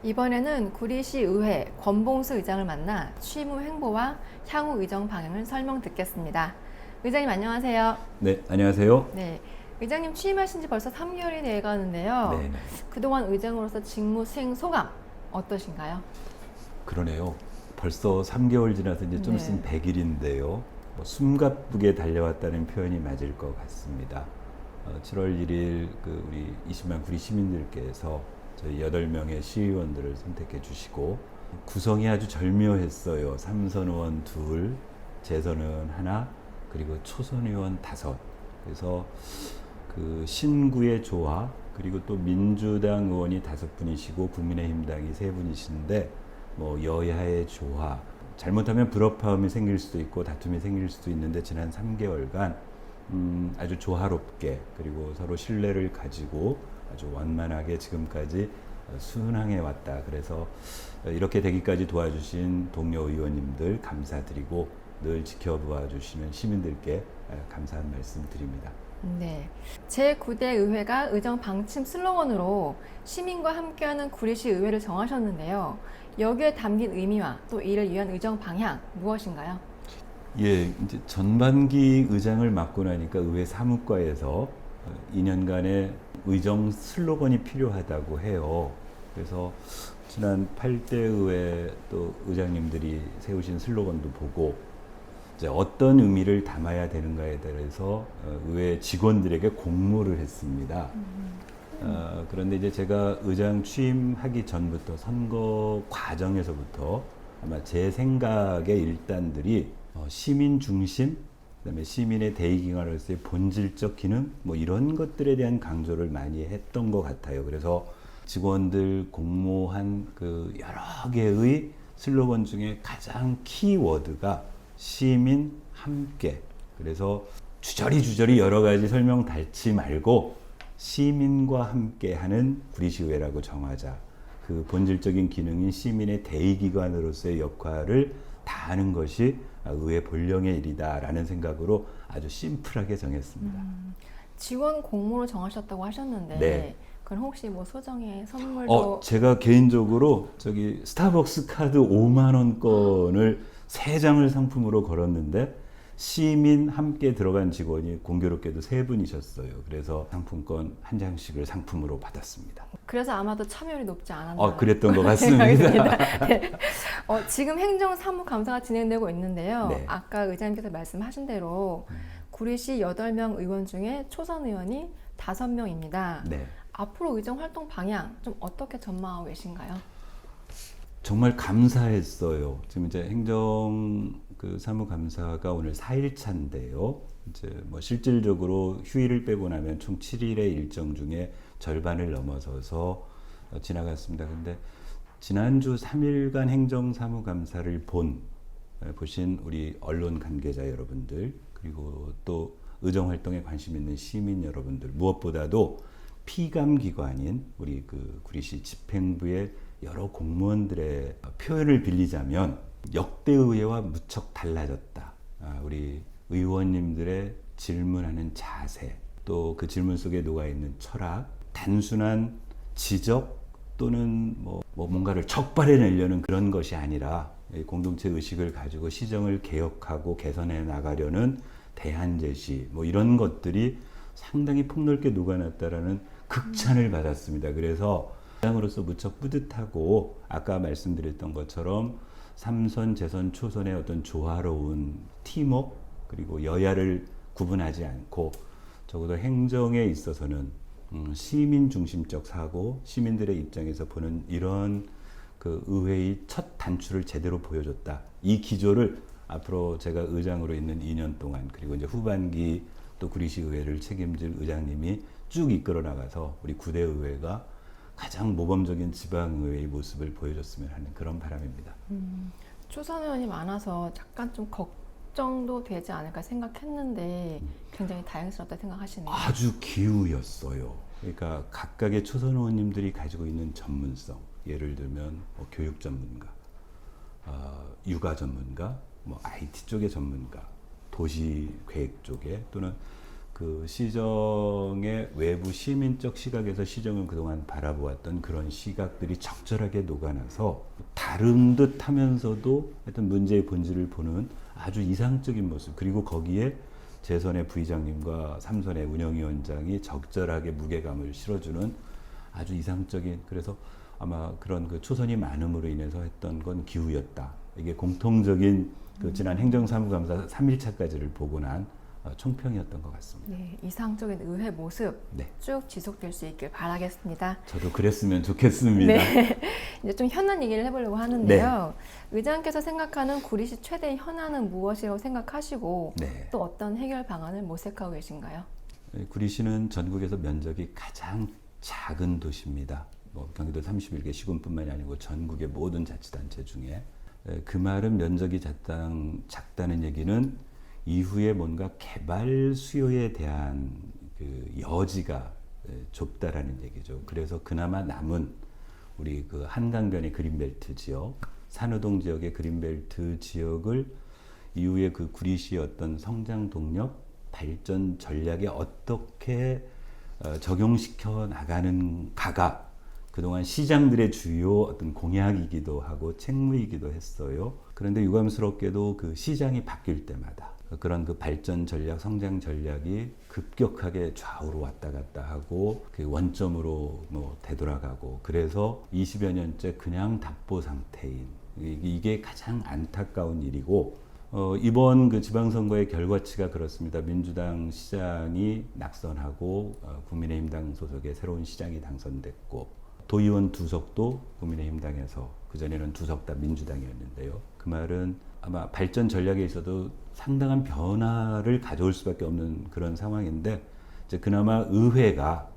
이번에는 구리시 의회 권봉수 의장을 만나 취임 후 행보와 향후 의정 방향을 설명 듣겠습니다. 의장님 안녕하세요. 네, 안녕하세요. 네, 의장님 취임하신 지 벌써 3개월이 돼가는데요. 네, 그동안 의장으로서 직무 수행 소감 어떠신가요? 그러네요. 벌써 3개월 지나서 이제 좀 있으면 100일인데요. 숨가쁘게 달려왔다는 표현이 맞을 것 같습니다. 7월 1일 우리 20만 구리 시민들께서 저희 8명의 시의원들을 선택해 주시고 구성이 아주 절묘했어요. 삼선 의원 2, 재선 의원 1, 그리고 초선 의원 5. 그래서 그 신구의 조화, 그리고 또 민주당 의원이 5분이시고 국민의힘당이 3분이신데 뭐 여야의 조화, 잘못하면 불협화음이 생길 수도 있고 다툼이 생길 수도 있는데 지난 3개월간 아주 조화롭게 그리고 서로 신뢰를 가지고 아주 원만하게 지금까지 순항해 왔다. 그래서 이렇게 되기까지 도와주신 동료 의원님들 감사드리고 늘 지켜봐 주시는 시민들께 감사한 말씀 드립니다. 네, 제9대 의회가 의정 방침 슬로건으로 시민과 함께하는 구리시 의회를 정하셨는데요. 여기에 담긴 의미와 또 이를 위한 의정 방향 무엇인가요? 예, 이제 전반기 의장을 맡고 나니까 의회 사무과에서 2년간의 의정 슬로건이 필요하다고 해요. 그래서 지난 8대 의회 또 의장님들이 세우신 슬로건도 보고 이제 어떤 의미를 담아야 되는가에 대해서 의회 직원들에게 공모를 했습니다. 그런데 이제 제가 의장 취임하기 전부터 선거 과정에서부터 아마 제 생각의 일단들이 시민 중심, 그다음에 시민의 대의기관으로서의 본질적 기능, 뭐 이런 것들에 대한 강조를 많이 했던 것 같아요. 그래서 직원들 공모한 그 여러 개의 슬로건 중에 가장 키워드가 시민 함께. 그래서 주저리 여러 가지 설명 달지 말고 시민과 함께하는 구리시의회라고 정하자. 그 본질적인 기능인 시민의 대의기관으로서의 역할을 다하는 것이 의회 본령의 일이다라는 생각으로 아주 심플하게 정했습니다. 직원 공모로 정하셨다고 하셨는데 네. 그럼 혹시 뭐 소정의 선물도 제가 개인적으로 저기 스타벅스 카드 5만 원권을 3장을 상품으로 걸었는데 시민 함께 들어간 직원이 공교롭게도 3분이셨어요. 그래서 상품권 1장씩을 상품으로 받았습니다. 그래서 아마도 참여율이 높지 않았나 그랬던 것 같습니다. 네. 지금 행정사무감사가 진행되고 있는데요. 네. 아까 의장님께서 말씀하신 대로 구리시 8명 의원 중에 초선 의원이 5명입니다. 네. 앞으로 의정 활동 방향 좀 어떻게 전망하고 계신가요? 정말 감사했어요. 지금 이제 사무감사가 오늘 4일차인데요. 이제 뭐 실질적으로 휴일을 빼고 나면 총 7일의 일정 중에 절반을 넘어서서 지나갔습니다. 근데 지난주 3일간 행정사무감사를 보신 우리 언론 관계자 여러분들, 그리고 또 의정활동에 관심 있는 시민 여러분들, 무엇보다도 피감기관인 우리 구리시 집행부의 여러 공무원들의 표현을 빌리자면 역대의회와 무척 달라졌다. 우리 의원님들의 질문하는 자세, 또 그 질문 속에 녹아있는 철학, 단순한 지적 또는 뭔가를 척발해내려는 그런 것이 아니라 공동체 의식을 가지고 시정을 개혁하고 개선해 나가려는 대안 제시, 이런 것들이 상당히 폭넓게 녹아났다라는 극찬을 받았습니다. 그래서 의장으로서 무척 뿌듯하고 아까 말씀드렸던 것처럼 삼선, 재선, 초선의 어떤 조화로운 팀워크, 그리고 여야를 구분하지 않고 적어도 행정에 있어서는 시민 중심적 사고, 시민들의 입장에서 보는 이런 그 의회의 첫 단추를 제대로 보여줬다. 이 기조를 앞으로 제가 의장으로 있는 2년 동안, 그리고 이제 후반기 또 구리시 의회를 책임질 의장님이 쭉 이끌어 나가서 우리 9대 의회가 가장 모범적인 지방의회의 모습을 보여줬으면 하는 그런 바람입니다. 초선 의원이 많아서 약간 좀 걱정도 되지 않을까 생각했는데 굉장히 다행스럽다 생각하시네요. 아주 기우였어요. 그러니까 각각의 초선 의원님들이 가지고 있는 전문성, 예를 들면 교육 전문가, 육아 전문가, IT 쪽의 전문가, 도시 계획 쪽에, 또는 그 시정의 외부 시민적 시각에서 시정을 그동안 바라보았던 그런 시각들이 적절하게 녹아나서 다른 듯 하면서도 하여튼 문제의 본질을 보는 아주 이상적인 모습, 그리고 거기에 재선의 부의장님과 삼선의 운영위원장이 적절하게 무게감을 실어주는 아주 이상적인, 그래서 아마 그런 그 초선이 많음으로 인해서 했던 건 기후였다. 이게 공통적인 그 지난 행정사무감사 3일차까지를 보고 난 총평이었던 것 같습니다. 네, 이상적인 의회 모습 네. 쭉 지속될 수 있길 바라겠습니다. 저도 그랬으면 좋겠습니다. 네, 이제 좀 현안 얘기를 해보려고 하는데요. 의장께서 생각하는 구리시 최대 현안은 무엇이라고 생각하시고 네. 또 어떤 해결 방안을 모색하고 계신가요? 구리시는 전국에서 면적이 가장 작은 도시입니다. 뭐 경기도 31개 시군뿐만이 아니고 전국의 모든 자치단체 중에 그 말은 면적이 작다는 얘기는 이후에 뭔가 개발 수요에 대한 그 여지가 좁다라는 얘기죠. 그래서 그나마 남은 우리 그 한강변의 그린벨트 지역, 산호동 지역의 그린벨트 지역을 이후에 그 구리시의 어떤 성장 동력, 발전 전략에 어떻게 적용시켜 나가는가가 그동안 시장들의 주요 어떤 공약이기도 하고 책무이기도 했어요. 그런데 유감스럽게도 그 시장이 바뀔 때마다 그런 그 발전 전략, 성장 전략이 급격하게 좌우로 왔다 갔다 하고 그 원점으로 뭐 되돌아가고, 그래서 20여 년째 그냥 답보 상태인 이게 가장 안타까운 일이고, 이번 그 지방선거의 결과치가 그렇습니다. 민주당 시장이 낙선하고 국민의힘당 소속의 새로운 시장이 당선됐고, 도의원 2석도 국민의힘당에서, 그전에는 2석 다 민주당이었는데요. 그 말은 아마 발전 전략에 있어도 상당한 변화를 가져올 수밖에 없는 그런 상황인데, 이제 그나마 의회가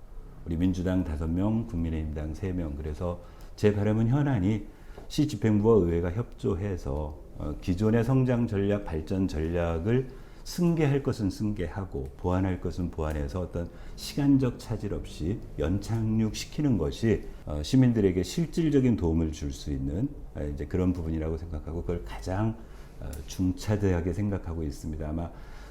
우리 민주당 5명, 국민의힘당 3명, 그래서 제 바람은 현안이 시 집행부와 의회가 협조해서 기존의 성장 전략, 발전 전략을 승계할 것은 승계하고 보완할 것은 보완해서 어떤 시간적 차질 없이 연착륙시키는 것이 시민들에게 실질적인 도움을 줄 수 있는 이제 그런 부분이라고 생각하고, 그걸 가장 중차대하게 생각하고 있습니다. 아마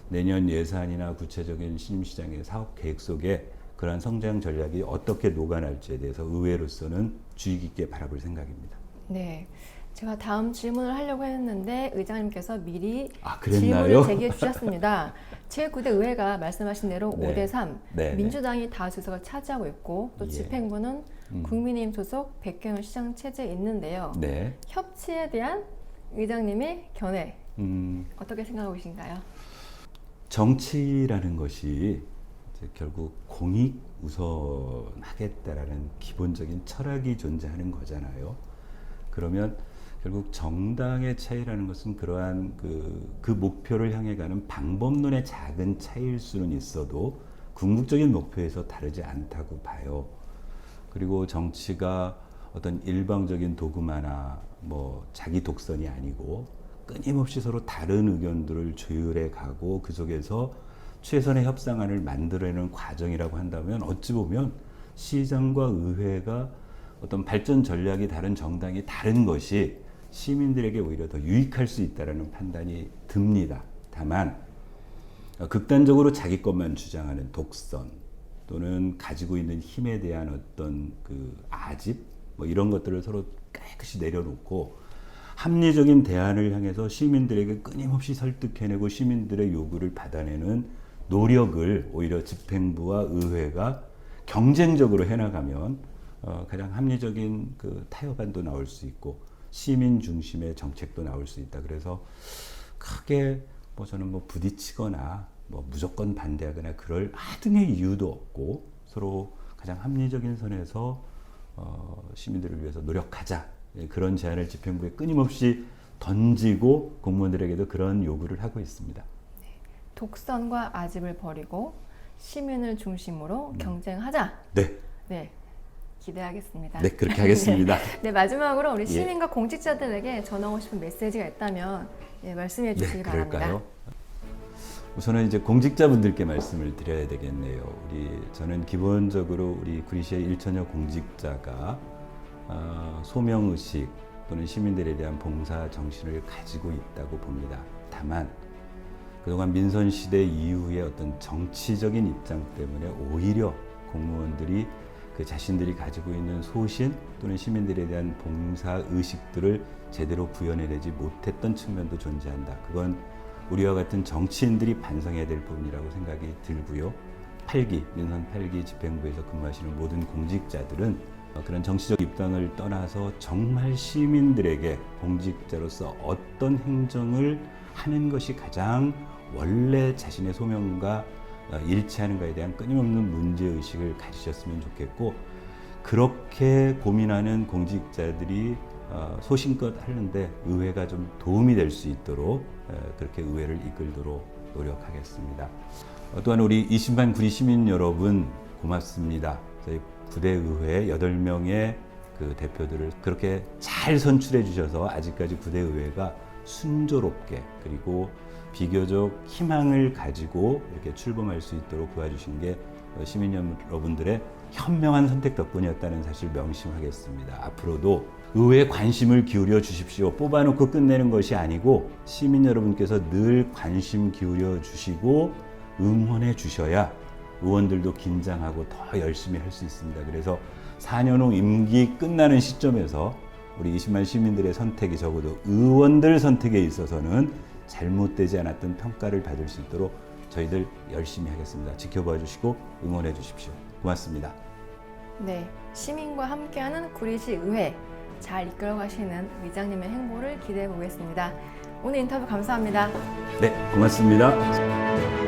내년 예산이나 구체적인 신임시장의 사업 계획 속에 그러한 성장 전략이 어떻게 녹아날지에 대해서 의회로서는 주의 깊게 바라볼 생각입니다. 네, 제가 다음 질문을 하려고 했는데 의장님께서 미리 그랬나요? 질문을 제기해 주셨습니다. 제9대 의회가 말씀하신 대로 네. 5대3 네, 민주당이 다수석을 차지하고 있고 또 예. 집행부는 국민의힘 소속 백경현 시장 체제에 있는데요. 네. 협치에 대한 의장님의 견해 어떻게 생각하고 계신가요? 정치라는 것이 이제 결국 공익 우선하겠다라는 기본적인 철학이 존재하는 거잖아요. 그러면 결국 정당의 차이라는 것은 그러한 그 목표를 향해 가는 방법론의 작은 차이일 수는 있어도 궁극적인 목표에서 다르지 않다고 봐요. 그리고 정치가 어떤 일방적인 도구마나 뭐 자기 독선이 아니고 끊임없이 서로 다른 의견들을 조율해 가고 그 속에서 최선의 협상안을 만들어내는 과정이라고 한다면, 어찌 보면 시장과 의회가 어떤 발전 전략이 다른 정당이 다른 것이 시민들에게 오히려 더 유익할 수 있다는 판단이 듭니다. 다만 극단적으로 자기 것만 주장하는 독선 또는 가지고 있는 힘에 대한 어떤 그 아집 뭐 이런 것들을 서로 깨끗이 내려놓고 합리적인 대안을 향해서 시민들에게 끊임없이 설득해내고 시민들의 요구를 받아내는 노력을 오히려 집행부와 의회가 경쟁적으로 해나가면 가장 합리적인 그 타협안도 나올 수 있고 시민 중심의 정책도 나올 수 있다. 그래서 크게 뭐 저는 뭐 부딪히거나 뭐 무조건 반대하거나 그럴 하등의 이유도 없고 서로 가장 합리적인 선에서 시민들을 위해서 노력하자. 그런 제안을 집행부에 끊임없이 던지고 공무원들에게도 그런 요구를 하고 있습니다. 독선과 아집을 버리고 시민을 중심으로 경쟁하자. 네. 네. 기대하겠습니다. 네, 그렇게 하겠습니다. 네, 마지막으로 우리 시민과 공직자들에게 전하고 싶은 메시지가 있다면 말씀해 주시기 바랍니다. 그럴까요? 우선은 이제 공직자분들께 말씀을 드려야 되겠네요. 저는 기본적으로 우리 구리시의 1천여 공직자가 소명의식 또는 시민들에 대한 봉사 정신을 가지고 있다고 봅니다. 다만 그동안 민선 시대 이후의 어떤 정치적인 입장 때문에 오히려 공무원들이 그 자신들이 가지고 있는 소신 또는 시민들에 대한 봉사 의식들을 제대로 구현해내지 못했던 측면도 존재한다. 그건 우리와 같은 정치인들이 반성해야 될 부분이라고 생각이 들고요. 민선 8기 집행부에서 근무하시는 모든 공직자들은 그런 정치적 입장을 떠나서 정말 시민들에게 공직자로서 어떤 행정을 하는 것이 가장 원래 자신의 소명과 일치하는가에 대한 끊임없는 문제의식을 가지셨으면 좋겠고, 그렇게 고민하는 공직자들이 소신껏 하는데 의회가 좀 도움이 될 수 있도록 그렇게 의회를 이끌도록 노력하겠습니다. 또한 우리 20만 구리 시민 여러분 고맙습니다. 저희 구대의회 8명의 그 대표들을 그렇게 잘 선출해 주셔서 아직까지 구대의회가 순조롭게 그리고 비교적 희망을 가지고 이렇게 출범할 수 있도록 도와주신 게 시민 여러분들의 현명한 선택 덕분이었다는 사실 명심하겠습니다. 앞으로도 의회에 관심을 기울여 주십시오. 뽑아놓고 끝내는 것이 아니고 시민 여러분께서 늘 관심 기울여 주시고 응원해 주셔야 의원들도 긴장하고 더 열심히 할 수 있습니다. 그래서 4년 후 임기 끝나는 시점에서 우리 20만 시민들의 선택이 적어도 의원들 선택에 있어서는 잘못되지 않았던 평가를 받을 수 있도록 저희들 열심히 하겠습니다. 지켜봐 주시고 응원해 주십시오. 고맙습니다. 네, 시민과 함께하는 구리시 의회 잘 이끌어 가시는 의장님의 행보를 기대해 보겠습니다. 오늘 인터뷰 감사합니다. 네, 고맙습니다.